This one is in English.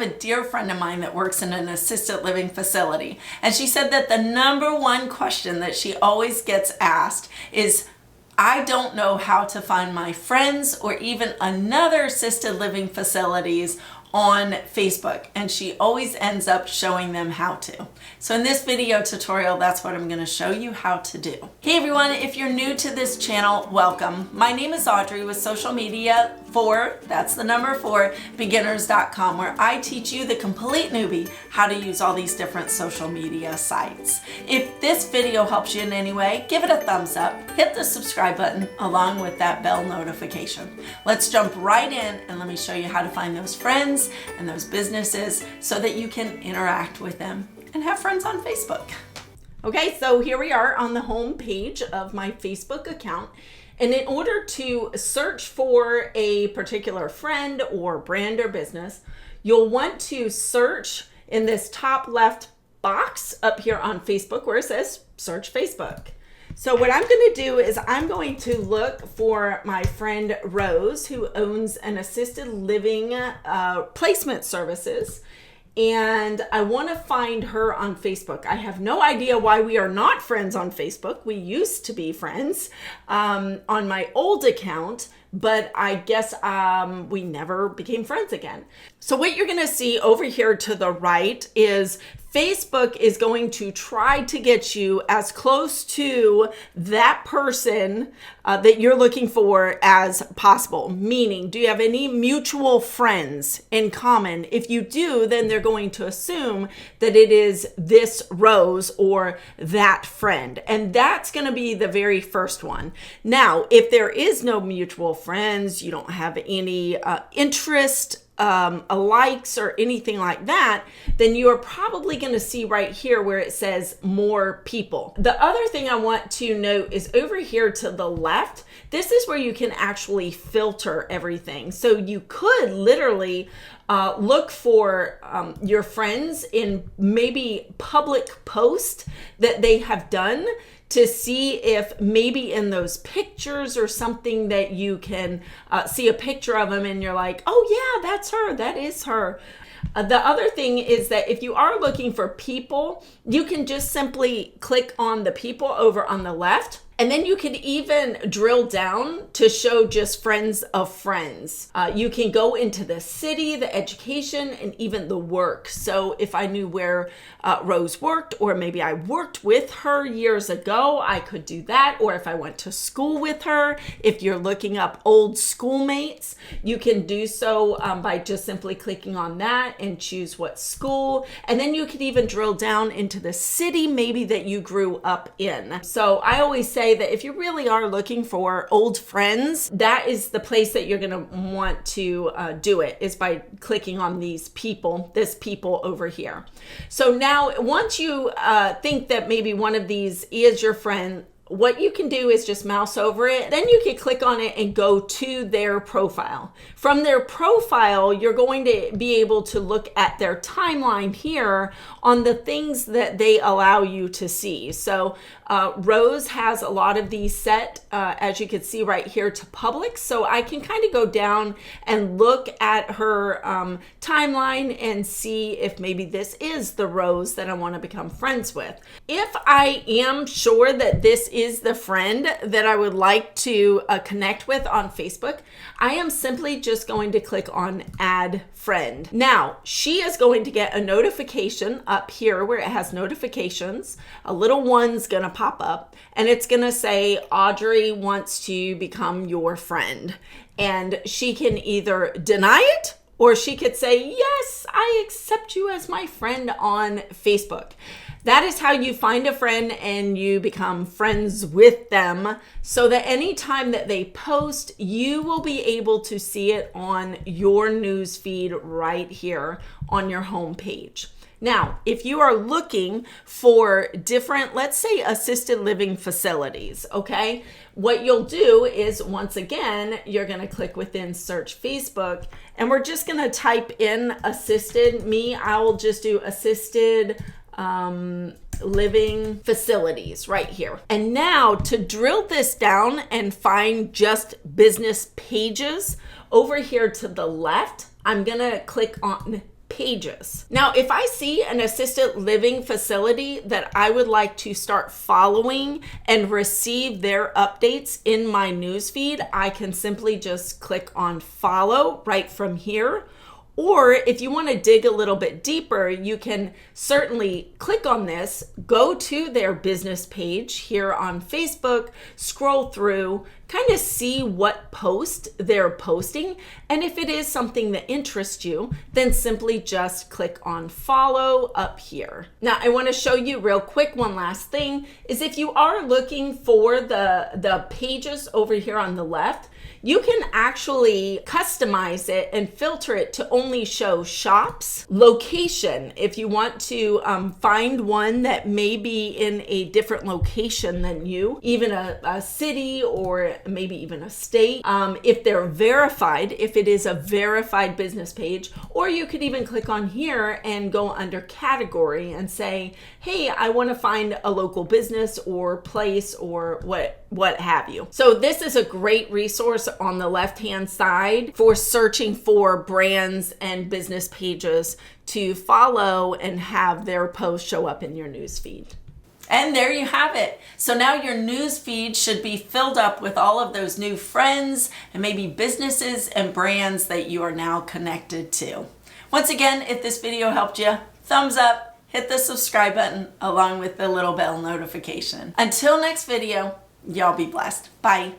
a dear friend of mine that works in an assisted living facility, and she said that the number one question that she always gets asked is, I don't know how to find my friends or even another assisted living facilities on Facebook, and she always ends up showing them how to. So in this video tutorial, that's what I'm going to show you how to do. Hey everyone, if you're new to this channel, welcome. My name is Audrey with Social Media for, that's the number 4, beginners.com, where I teach you, the complete newbie, how to use all these different social media sites. If this video helps you in any way, give it a thumbs up, hit the subscribe button along with that bell notification. Let's jump right in and let me show you how to find those friends and those businesses so that you can interact with them and have friends on Facebook. Okay, so here we are on the home page of my Facebook account. And in order to search for a particular friend or brand or business, you'll want to search in this top left box up here on Facebook where it says search Facebook. So what I'm going to do is I'm going to look for my friend Rose, who owns an assisted living placement services. And I want to find her on Facebook. I have no idea why we are not friends on Facebook. We used to be friends on my old account, but I guess we never became friends again. So what you're going to see over here to the right is Facebook is going to try to get you as close to that person that you're looking for as possible. Meaning, do you have any mutual friends in common? If you do, then they're going to assume that it is this Rose or that friend. And that's going to be the very first one. Now, if there is no mutual friends, you don't have any interest, likes or anything like that, then you are probably going to see right here where it says more people. The other thing I want to note is over here to the left, this is where you can actually filter everything. So you could literally look for your friends in maybe public posts that they have done to see if maybe in those pictures or something that you can see a picture of them and you're like, oh yeah, that's her, that is her. The other thing is that if you are looking for people, you can just simply click on the people over on the left. And then you can even drill down to show just friends of friends. You can go into the city, the education, and even the work. So if I knew where Rose worked, or maybe I worked with her years ago, I could do that. Or if I went to school with her, if you're looking up old schoolmates, you can do so by just simply clicking on that and choose what school. And then you could even drill down into the city maybe that you grew up in. So I always say that if you really are looking for old friends, that is the place that you're going to want to do it, is by clicking on these people, this people over here. So now once you think that maybe one of these is your friend, what you can do is just mouse over it. Then you can click on it and go to their profile. From their profile, you're going to be able to look at their timeline here on the things that they allow you to see. So Rose has a lot of these set, as you can see right here, to public. So I can kind of go down and look at her timeline and see if maybe this is the Rose that I want to become friends with. If I am sure that this is the friend that I would like to connect with on Facebook, I am simply just going to click on add friend. Now, she is going to get a notification up here where it has notifications. A little one's going to pop up and it's going to say Audrey wants to become your friend. And she can either deny it, or she could say, yes, I accept you as my friend on Facebook. That is how you find a friend and you become friends with them, so that anytime that they post, you will be able to see it on your news feed right here on your home page. Now, if you are looking for different, let's say, assisted living facilities, okay, what you'll do is, once again, you're going to click within search Facebook, and we're just going to type in assisted. I will just do assisted living facilities right here. And now to drill this down and find just business pages, over here to the left, I'm going to click on pages. Now, if I see an assisted living facility that I would like to start following and receive their updates in my newsfeed, I can simply just click on follow right from here. Or if you want to dig a little bit deeper, you can certainly click on this, go to their business page here on Facebook, scroll through, kind of see what post they're posting. And if it is something that interests you, then simply just click on follow up here. Now, I want to show you real quick one last thing is if you are looking for the pages over here on the left, you can actually customize it and filter it to only show shops, location. If you want to find one that may be in a different location than you, even a city or maybe even a state, if they're verified, if it is a verified business page, or you could even click on here and go under category and say, hey, I want to find a local business or place or what have you. So this is a great resource on the left-hand side for searching for brands and business pages to follow and have their posts show up in your newsfeed. And there you have it. So now your news feed should be filled up with all of those new friends and maybe businesses and brands that you are now connected to. Once again, if this video helped you, thumbs up, hit the subscribe button along with the little bell notification. Until next video, y'all be blessed. Bye.